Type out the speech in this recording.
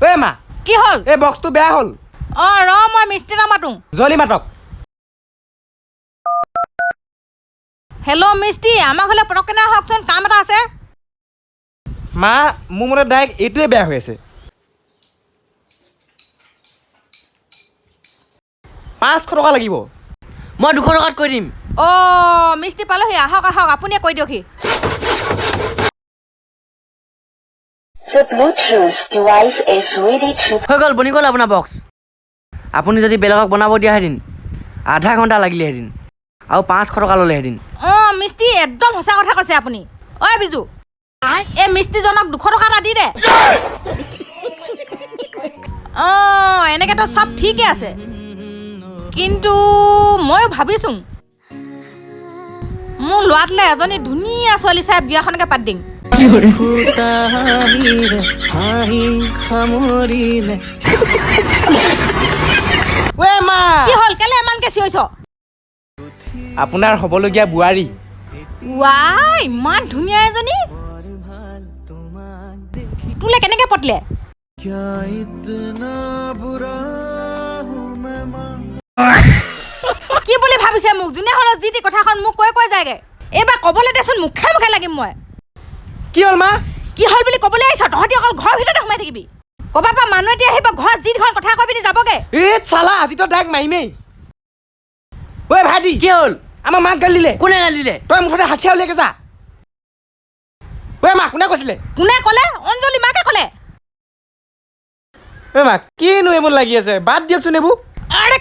ঐ মা কি হ'ল এই বক্সটো বেয়া হ'ল ৰ মই মিস্ত্ৰী মাতোঁ জলি মাতক হেল্ল' মিস্ত্ৰী আমাৰ ঘৰলৈ পটককৈ আহকচোন কাম এটা আছে মা মোৰ মতে ডাইৰেক্ট এইটোৱে বেয়া হৈ আছে 500 টকা লাগিব মই 200 টকাত কৈ দিম মিস্ত্ৰী পালোহি আহক আহক আপুনিয়ে কৈ দিয়কহি The Bluetooth device is ready to হৈ গ'ল বনি গ'ল আপোনাৰ বক্স আপুনি যদি বেলেগক বনাব দিয়া হেদিন আধা ঘণ্টা লাগিলে হেদিন আৰু 500 টকা ল'লে হেদিন মিস্ত্ৰী একদম সঁচা কথা কৈছে আপুনি ঐ বিজু এই মিস্ত্ৰীজনক 200 টকা এটা দি দে এনেকেতো চব ঠিকে আছে কিন্তু মই ভাবিছোঁ মোৰ ল'ৰাটোলৈ এজনী ধুনীয়া ছোৱালী চাই বিয়াখনকে পাতি দিম ঐ মা কি হ'ল কেলে ইমানকে চিঞৰিছ আপোনাৰ হ'বলগীয়া বোৱাৰী ৱাই ইমান ধুনীয়া এজনী তোলে কেনেকে পতিলে কি বুলি ভাবিছে মোক যোনে হ'লেও যি টি কথাখন মোক কৈ যায়গে এইবাৰ ক'বলৈ দেচোন মুখে মুখে লাগিম মই কি হ'ল মা কি হ'ল বুলি ক'বলৈ আহিছ তহঁতি অকল ঘৰৰ ভিতৰতে সোমাই থাকিবি ক'ৰবাৰ পৰা মানুহ এটি আহিব ঘৰত যি ধৰণৰ কথা কৈ পিনি যাবগে চালা আজিতো ডাইৰেক্ট মাৰিমেই ঐ ভাইটি কি হ'ল আমাৰ মাক গালি দিলে কোনে গালি দিলে তই মুঠতে হাঠিয়া উলিয়াকে যা ঐ মা কোনে কৈছিলে কোনে ক'লে অঞ্জলি মাকে ক'লে ঐ মা কিনো এইবোৰ লাগি আছে বাদ দিয়কচোন এইবোৰ আৰে